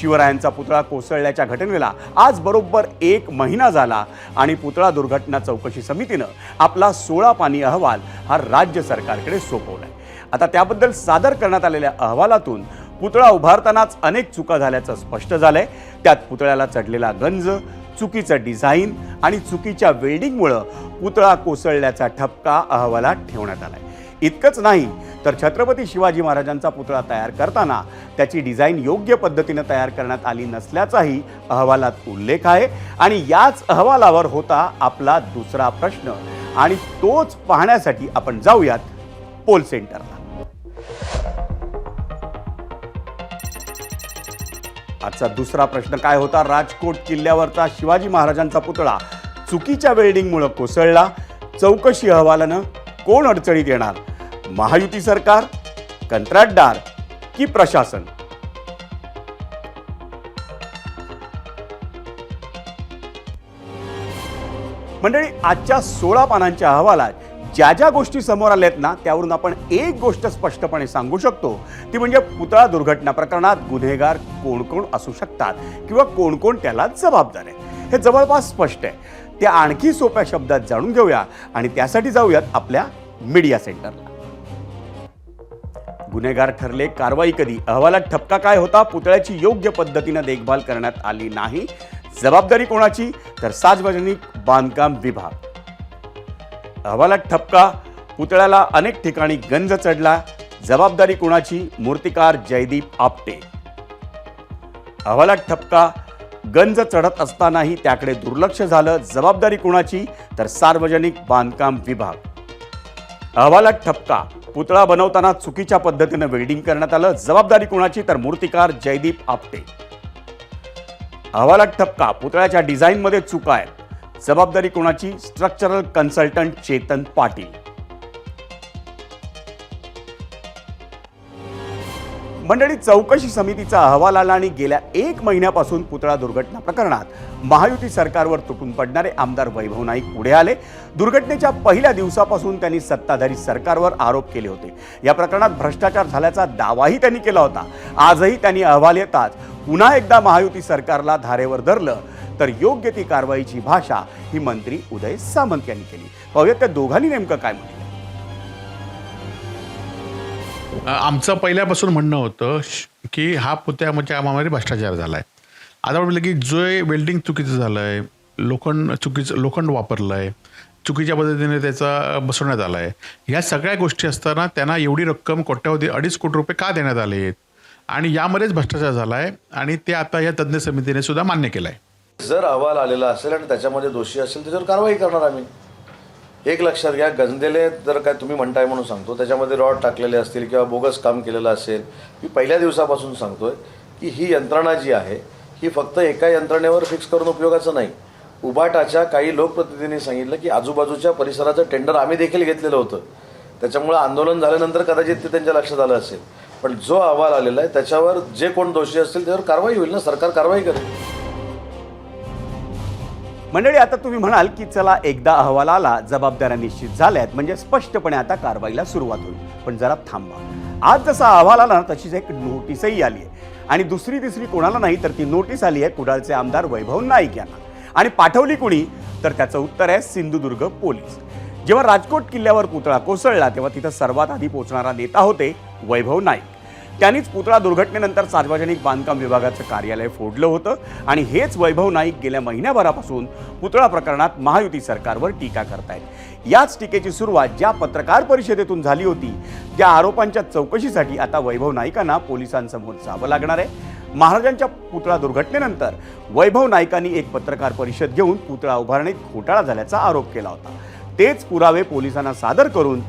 शिवरायांचा पुतळा कोसळल्याच्या घटनेला आज बरोबर 1 महिना झाला आणि पुतळा दुर्घटना चौकशी समितीनं आपला 16 पानी अहवाल हा राज्य सरकारकडे सोपवलाय. आता त्याबद्दल सादर करण्यात आलेल्या अहवालातून पुतळा उभारतानाच अनेक चुका झाल्याचं स्पष्ट झालंय. त्यात पुतळ्याला चढलेला गंज, चुकीचं डिझाईन आणि चुकीच्या वेल्डिंगमुळं पुतळा कोसळल्याचा ठपका अहवालात ठेवण्यात आलाय. इतकंच नाही तर छत्रपती शिवाजी महाराजांचा पुतळा तयार करताना त्याची डिझाईन योग्य पद्धतीनं तयार करण्यात आली नसल्याचाही अहवालात उल्लेख आहे. आणि याच अहवालावर होता आपला दुसरा प्रश्न आणि तोच पाहण्यासाठी आपण जाऊयात पोल सेंटरला. आजचा दुसरा प्रश्न काय होता? राजकोट किल्ल्यावरचा शिवाजी महाराजांचा पुतळा चुकीच्या वेल्डिंगमुळे कोसळला. चौकशी अहवालानं कोण अडचणीत येणार? महायुती सरकार, कंत्राटदार की प्रशासन? मंडळी, आजच्या 16 पानांच्या अहवालात ज्या ज्या गोष्टी समोर आल्यात ना, त्यावरून आपण एक गोष्ट स्पष्टपणे सांगू शकतो, ती म्हणजे पुतळा दुर्घटना प्रकरणात गुन्हेगार कोण कोण असू शकतात किंवा कोण कोण त्याला जबाबदार आहे हे जवळपास स्पष्ट आहे. ते आणखी सोप्या शब्दात जाणून घेऊया आणि त्यासाठी जाऊयात आपल्या मीडिया सेंटरला. गुन्हेगार ठरले, कारवाई कधी? अहवालात ठपका काय होता? पुतळ्याची योग्य पद्धतीनं देखभाल करण्यात आली नाही. जबाबदारी कोणाची? तर सार्वजनिक बांधकाम विभाग. अहवालात ठपका, पुतळ्याला अनेक ठिकाणी गंज चढला. जबाबदारी कोणाची? मूर्तिकार जयदीप आपटे. अहवालात ठपका, गंज चढत असतानाही त्याकडे दुर्लक्ष झालं. जबाबदारी कोणाची? तर सार्वजनिक बांधकाम विभाग. अहवालात ठपका, पुतळा बनवताना चुकीच्या पद्धतीनं वेल्डिंग करण्यात आलं. जबाबदारी कोणाची? तर मूर्तिकार जयदीप आपटे. अहवालात ठपका, पुतळ्याच्या डिझाईनमध्ये चुका आहेत. जबाबदारी कोणाची? Structural consultant Chetan Patil. मंडळी, चौकशी समितीचा अहवाल आला आणि गेल्या 1 महिन्यापासून पुतळा दुर्घटना प्रकरणात महायुती सरकारवर तुटून पडणारे आमदार वैभव नाईक पुढे आले. दुर्घटनेच्या पहिल्या दिवसापासून त्यांनी सत्ताधारी सरकारवर आरोप केले होते. या प्रकरणात भ्रष्टाचार झाल्याचा दावाही त्यांनी केला होता. आजही त्यांनी अहवाल येताच पुन्हा एकदा महायुती सरकारला धारेवर धरलं, तर योग्य ती कारवाईची भाषा ही मंत्री उदय सामंत यांनी केली. पाहूयात त्या दोघांनी नेमकं काय म्हटलं. आमचं पहिल्यापासून म्हणणं होतं की हा पुतळ्याच्या कामामध्ये भ्रष्टाचार झाला आहे. आता म्हटलं की जो वेल्डिंग चुकीचं झालं आहे, लोखंड वापरलं आहे, चुकीच्या पद्धतीने त्याचा बसवण्यात आला आहे, ह्या सगळ्या गोष्टी असताना त्यांना एवढी रक्कम कोट्यावधी 2.5 कोटी रुपये का देण्यात आले आहेत आणि यामध्येच भ्रष्टाचार झाला आहे आणि ते आता या तज्ज्ञ समितीने सुद्धा मान्य केलं आहे. जर अहवाल आलेला असेल आणि त्याच्यामध्ये दोषी असेल त्याच्यावर कारवाई करणार आम्ही. एक लक्षात घ्या, गंजलेले जर काय तुम्ही म्हणताय म्हणून सांगतो, त्याच्यामध्ये रॉड टाकलेले असतील किंवा बोगस काम केलेलं असेल, मी पहिल्या दिवसापासून सांगतोय की ही यंत्रणा जी आहे ही फक्त एका यंत्रणेवर फिक्स करून उपयोगाचं नाही. उबाटाच्या काही लोकप्रतिनिधींनी सांगितलं की आजूबाजूच्या परिसराचं टेंडर आम्ही देखील घेतलेलं होतं, त्याच्यामुळे आंदोलन झाल्यानंतर कदाचित ते त्यांच्या लक्षात आलं असेल. पण जो अहवाल आलेला आहे त्याच्यावर जे कोण दोषी असतील त्यावर कारवाई होईल ना, सरकार कारवाई करेल. मंडळी, आता तुम्ही म्हणाल की चला एकदा अहवाल आला, जबाबदाऱ्या निश्चित झाल्यात, म्हणजे स्पष्टपणे आता कारवाईला सुरुवात होईल. पण जरा थांबा. आज जसा अहवाल आला ना तशीच एक नोटीसही आली आहे आणि दुसरी तिसरी कोणाला नाही तर ती नोटीस आली आहे कुडाळचे आमदार वैभव नाईक यांना. आणि पाठवली कुणी? तर त्याचं उत्तर आहे सिंधुदुर्ग पोलीस. जेव्हा राजकोट किल्ल्यावर पुतळा कोसळला तेव्हा तिथं सर्वात आधी पोहोचणारा नेता होते वैभव नाईक. त्यांनीच पुतळा दुर्घटनेनंतर सार्वजनिक बांधकाम विभागाचं कार्यालय फोडलं होतं आणि हेच वैभव नाईक गेल्या महिन्याभरापासून पुतळा प्रकरणात महायुती सरकारवर टीका करतायत. याच टीकेची सुरुवात ज्या पत्रकार परिषदेतून झाली होती, त्या आरोपांच्या चौकशीसाठी आता वैभव नाईकांना पोलिसांसमोर जावं लागणार आहे. महाराजांच्या पुतळा दुर्घटनेनंतर वैभव नाईकांनी एक पत्रकार परिषद घेऊन पुतळा उभारणीत घोटाळा झाल्याचा आरोप केला होता. तेच पुरावे पोलिसांना सादर करून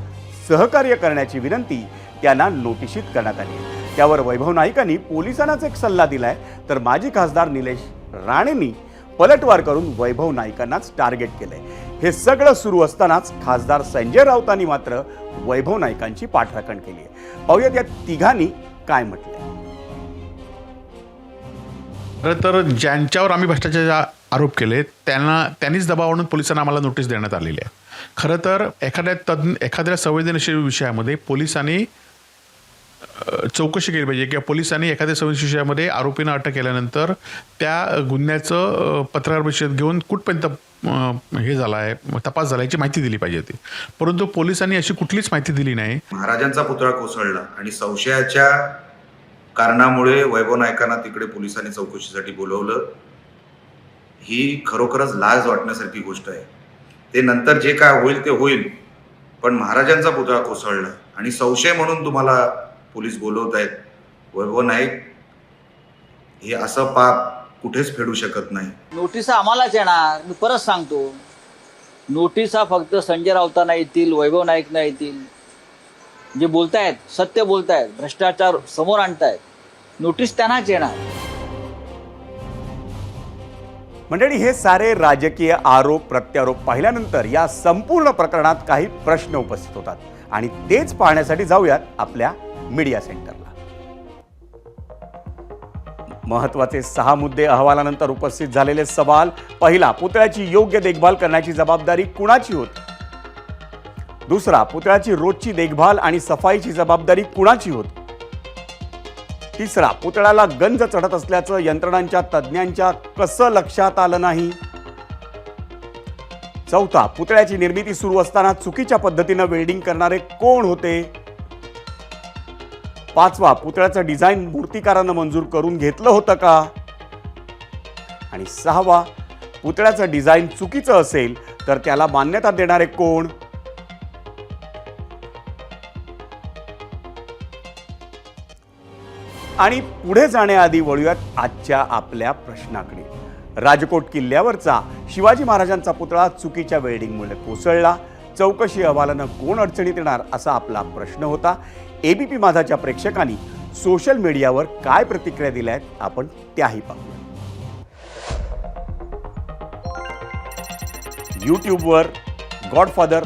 सहकार्य करण्याची विनंती त्यांना नोटिशीत करण्यात आली. त्यावर वैभव नाईकांनी पोलिसांनाच एक सल्ला दिलाय, तर माजी खासदार निलेश राणेंनी पलटवार करून वैभव नाईकांनाच टार्गेट केलंय. हे सगळं सुरू असतानाच खासदार संजय राऊतांनी मात्र वैभव नाईकांची पाठराखण केली आहे. पाहूयात या तिघांनी काय म्हटलंय. खरं तर ज्यांच्यावर आम्ही भ्रष्टाचाराचे आरोप केले त्यांनीच दबाव आणून पोलिसांना आम्हाला नोटीस देण्यात आलेली आहे. खरं तर एखाद्या संवेदनशील विषयामध्ये पोलिसांनी चौकशी केली पाहिजे किंवा पोलिसांनी एखाद्या संवेदनशील विषयामध्ये आरोपींना अटक केल्यानंतर त्या गुन्ह्याचं पत्रकार परिषद घेऊन कुठपर्यंत हे झाला आहे, तपास झाला याची माहिती दिली पाहिजे होती. परंतु पोलिसांनी अशी कुठलीच माहिती दिली नाही. महाराजांचा पुतळा कोसळला आणि संशयाच्या कारणामुळे वैभव नाईकांना तिकडे पोलिसांनी चौकशीसाठी बोलवलं, ही खरोखरच लाज वाटण्यासारखी गोष्ट आहे. ते नंतर जे काय होईल ते होईल, पण महाराजांचा पुतळा कोसळला आणि संशय म्हणून तुम्हाला पोलीस बोलवत आहेत. वैभव नाईक हे असं पाप कुठेच फेडू शकत नाही. नोटिसा आम्हालाच येणार. मी परत सांगतो, नोटिसा फक्त संजय राऊतांना येतील, वैभव नाईकना येतील. जे बोलतायत सत्य बोलतायत, भ्रष्टाचार समोर आणतायत, नोटीस त्यांनाच येणार. मंडळी, हे सारे राजकीय आरोप प्रत्यारोप पाहिल्यानंतर या संपूर्ण प्रकरणात काही प्रश्न उपस्थित होतात आणि तेच पाहण्यासाठी जाऊयात आपल्या मीडिया सेंटरला. महत्त्वाचे 6 मुद्दे अहवालानंतर उपस्थित झालेले सवाल. पहिला, पुतळ्याची योग्य देखभाल करण्याची जबाबदारी कुणाची होती? दुसरा, पुतळ्याची रोजची देखभाल आणि सफाईची जबाबदारी कुणाची होती? तिसरा, पुतळ्याला गंज चढत असल्याचं यंत्रणांच्या तज्ज्ञांच्या कसं लक्षात आलं नाही? चौथा, पुतळ्याची निर्मिती सुरू असताना चुकीच्या पद्धतीनं वेल्डिंग करणारे कोण होते? पाचवा, पुतळ्याचं डिझाईन मूर्तिकारानं मंजूर करून घेतलं होतं का? आणि सहावा, पुतळ्याचं डिझाईन चुकीचं असेल तर त्याला मान्यता देणारे कोण? आणि पुढे जाण्याआधी वळूयात आजच्या आपल्या प्रश्नाकडे. राजकोट किल्ल्यावरचा शिवाजी महाराजांचा पुतळा चुकीच्या वेल्डिंगमुळे कोसळला. चौकशी अहवालानं कोण अडचणीत येणार असा आपला प्रश्न होता. एबीपी माझाच्या प्रेक्षकांनी सोशल मीडियावर काय प्रतिक्रिया दिल्या आहेत आपण त्याही पाहूया. यूट्यूबवर गॉडफादर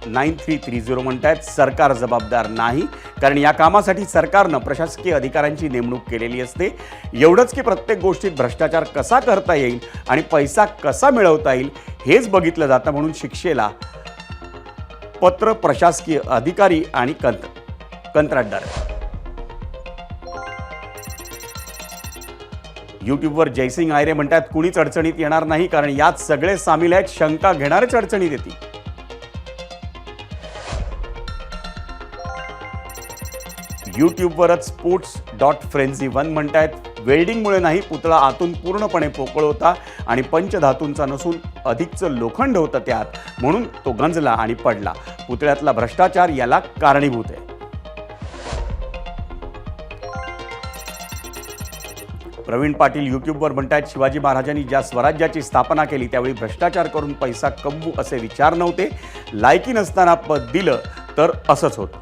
9330 म्हणतायत सरकार जबाबदार नाही, कारण या कामासाठी सरकारनं प्रशासकीय अधिकाऱ्यांची नेमणूक केलेली असते. एवढंच की प्रत्येक गोष्टीत भ्रष्टाचार कसा करता येईल आणि पैसा कसा मिळवता येईल हेच बघितलं जातं, म्हणून शिक्षेला पत्र प्रशासकीय अधिकारी आणि कंत्राटदार. यूट्यूबवर जयसिंग आयरे म्हणतात कुणीच अडचणीत येणार नाही, कारण यात सगळे सामील आहेत, शंका घेणारेच अडचणीत येतील. यूट्यूबवरच sports.frenzy1 म्हणतायत वेल्डिंगमुळे नाही, पुतळा आतून पूर्णपणे पोकळ होता आणि पंचधातूंचा नसून अधिकचं लोखंड होतं त्यात, म्हणून तो गंजला आणि पडला. पुतळ्यातला भ्रष्टाचार याला कारणीभूत आहे. प्रवीण पाटील यूट्यूबवर म्हणतायत शिवाजी महाराजांनी ज्या स्वराज्याची स्थापना केली त्यावेळी भ्रष्टाचार करून पैसा कमवू असे विचार नव्हते, लायकी नसताना पद दिलं तर असंच होतं.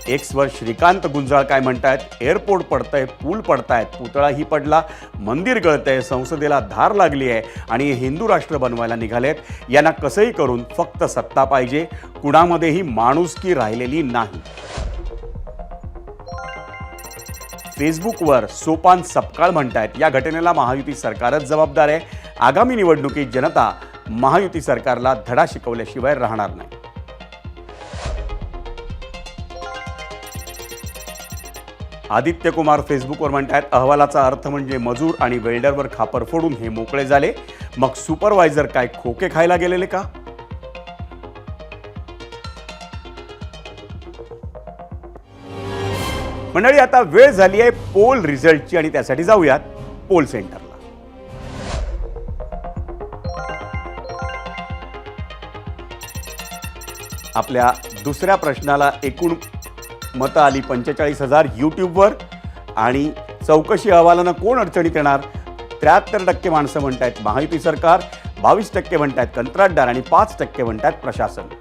एक्सवर श्रीकांत गुंजाळ काय म्हणतायत, एअरपोर्ट पडतंय, पूल पडतायत, पुतळाही पडला, मंदिर गळतंय, संसदेला धार लागली आहे आणि हिंदू राष्ट्र बनवायला निघालेत. यांना कसंही करून फक्त सत्ता पाहिजे, कुणामध्येही माणुसकी राहिलेली नाही. फेसबुकवर सोपान सपकाळ म्हणतायत या घटनेला महायुती सरकारच जबाबदार आहे. आगामी निवडणुकीत जनता महायुती सरकारला धडा शिकवल्याशिवाय राहणार नाही. आदित्य कुमार फेसबुकवर म्हणतायत अहवालाचा अर्थ म्हणजे मजूर आणि वेल्डरवर खापर फोडून हे मोकळे झाले, मग सुपरवायझर काय खोके खायला गेलेले का? मंडळी आता वेळ झाली आहे पोल रिझल्टची आणि त्यासाठी जाऊयात पोल सेंटरला. आपल्या दुसऱ्या प्रश्नाला एकूण मतं आली 45,000 यूट्यूबवर आणि चौकशी अहवालानं कोण अडचणीत येणार 73% माणसं म्हणतायत महायुती सरकार, 22% म्हणतायत कंत्राटदार आणि 5% म्हणतायत प्रशासन.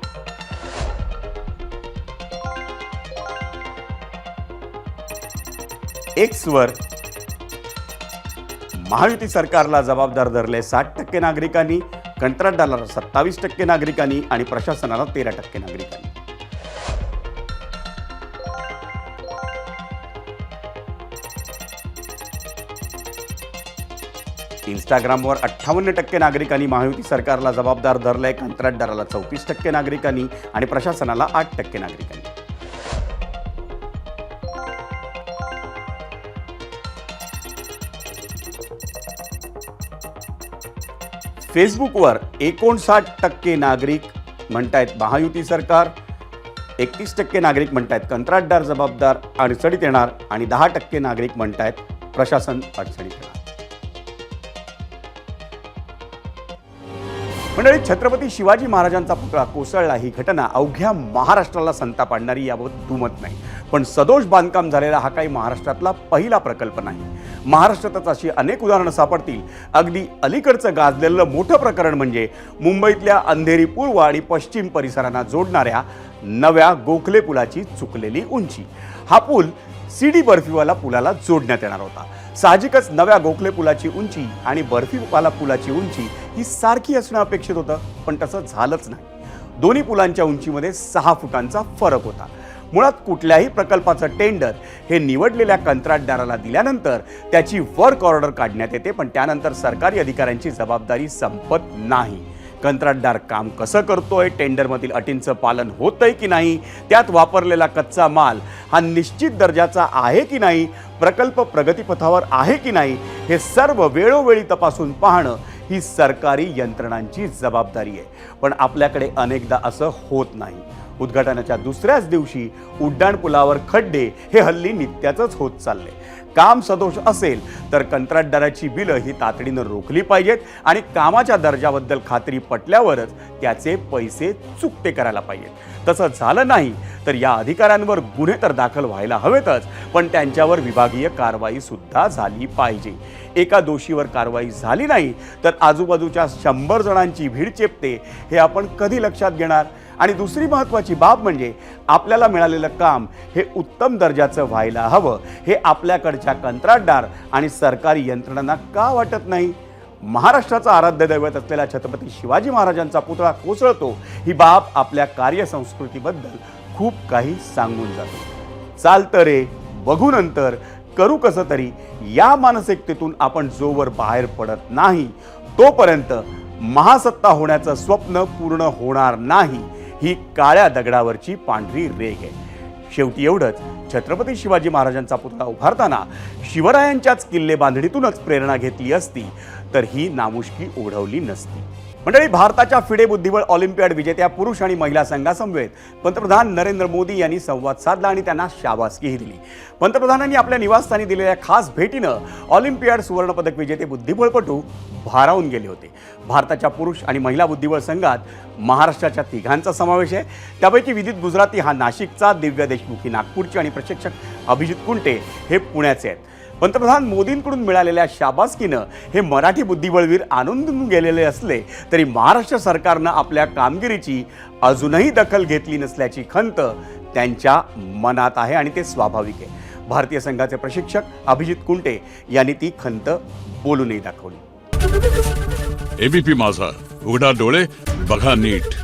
एक्सवर महायुती सरकारला जबाबदार धरले 60% नागरिकांनी, कंत्राटदाराला 27% नागरिकांनी आणि प्रशासनाला 13% नागरिकांनी. इंस्टाग्रामवर 58% नागरिकांनी महायुती सरकारला जबाबदार धरलंय, कंत्राटदाराला 34% नागरिकांनी आणि प्रशासनाला 8% नागरिकांनी. फेसबुकवर 59% नागरिक म्हणतायत महायुती सरकार, 31% नागरिक म्हणतायत कंत्राटदार जबाबदार अडचणीत येणार आणि 10% नागरिक म्हणतायत प्रशासन अडचणीत येणार. मंडळी, छत्रपती शिवाजी महाराजांचा पुतळा कोसळला ही घटना अवघ्या महाराष्ट्राला संताप आणणारी याबाबत दुमत नाही, पण सदोष बांधकाम झालेला हा काही महाराष्ट्रातला पहिला प्रकल्प नाही. महाराष्ट्रातच अशी अनेक उदाहरणं सापडतील. अगदी अलीकडचं गाजलेलं मोठं प्रकरण म्हणजे मुंबईतल्या अंधेरी पूर्व आणि पश्चिम परिसरांना जोडणाऱ्या नव्या गोखले पुलाची चुकलेली उंची. हा पूल सीडी बर्फीवाला पुलाला जोडण्यात येणार होता. साहजिकच नव्या गोखले पुलाची उंची आणि बर्फीवाला पुलाची उंची ही सारखी असणं अपेक्षित होतं, पण तसं झालंच नाही. दोन्ही पुलांच्या उंचीमध्ये 6 फुटांचा फरक होता. मुळात कुठल्याही प्रकल्पाचं टेंडर हे निवडलेल्या कंत्राटदाराला दिल्यानंतर त्याची वर्क ऑर्डर काढण्यात येते, पण त्यानंतर सरकारी अधिकाऱ्यांची जबाबदारी संपत नाही. कंत्राटदार काम कसं करतोय, टेंडरमधील अटींचं पालन होतंय की नाही, त्यात वापरलेला कच्चा माल हा निश्चित दर्जाचा आहे की नाही, प्रकल्प प्रगतीपथावर आहे की नाही, हे सर्व वेळोवेळी तपासून पाहणं ही सरकारी यंत्रणांची जबाबदारी आहे. पण आपल्याकडे अनेकदा असं होत नाही. उद्घाटनाच्या दुसऱ्याच दिवशी उड्डाणपुलावर खड्डे हे हल्ली नित्याचंच होत चालले. काम सदोष असेल तर कंत्राटदाराची बिलं ही तातडीनं रोखली पाहिजेत आणि कामाच्या दर्जाबद्दल खात्री पटल्यावरच त्याचे पैसे चुकते करायला पाहिजेत. तसं झालं नाही तर या अधिकाऱ्यांवर गुन्हे तर दाखल व्हायला हवेतच, पण त्यांच्यावर विभागीय कारवाई सुद्धा झाली पाहिजे. एका दोषीवर कारवाई झाली नाही तर आजूबाजूच्या 100 जणांची भीड चेपते हे आपण कधी लक्षात घेणार? आणि दुसरी महत्त्वाची बाब म्हणजे आपल्याला मिळालेलं काम हे उत्तम दर्जाचं व्हायला हवं हे आपल्याकडच्या कंत्राटदार आणि सरकारी यंत्रणांना का वाटत नाही? महाराष्ट्राचं आराध्य दैवत असलेल्या छत्रपती शिवाजी महाराजांचा पुतळा कोसळतो ही बाब आपल्या कार्यसंस्कृतीबद्दल खूप काही सांगून जातो. चालतं रे, बघू नंतर, करू कसं तरी या मानसिकतेतून आपण जोवर बाहेर पडत नाही तोपर्यंत महासत्ता होण्याचं स्वप्न पूर्ण होणार नाही. ही काळ्या दगडावरची पांढरी रेघ आहे. शेवटी एवढंच, छत्रपती शिवाजी महाराजांचा पुतळा उभारताना शिवरायांच्याच किल्ले बांधणीतूनच प्रेरणा घेतली असती तर ही नामुष्की ओढवली नसती. मंडळी, भारताच्या फिडे बुद्धिबळ ऑलिम्पियाड विजेत्या पुरुष आणि महिला संघासमवेत पंतप्रधान नरेंद्र मोदी यांनी संवाद साधला आणि त्यांना शाबासकीही दिली. पंतप्रधानांनी आपल्या निवासस्थानी दिलेल्या खास भेटीनं ऑलिम्पियाड सुवर्णपदक विजेते बुद्धिबळपटू भारावून गेले होते. भारताच्या पुरुष आणि महिला बुद्धिबळ संघात महाराष्ट्राच्या तिघांचा समावेश आहे. त्यापैकी विदित गुजराती हा नाशिकचा, दिव्या देशमुख ही नागपूरची आणि प्रशिक्षक अभिजित कुंटे हे पुण्याचे आहेत. पंतप्रधान मोदींकडून मिळालेल्या शाबासकीनं हे मराठी बुद्धिबळवीर आनंदून गेलेले असले तरी महाराष्ट्र सरकारनं आपल्या कामगिरीची अजूनही दखल घेतली नसल्याची खंत त्यांच्या मनात आहे आणि ते स्वाभाविक आहे. भारतीय संघाचे प्रशिक्षक अभिजित कुंटे यांनी ती खंत बोलूनही दाखवली. एबीपी माझा, उघडा डोळे बघा नीट.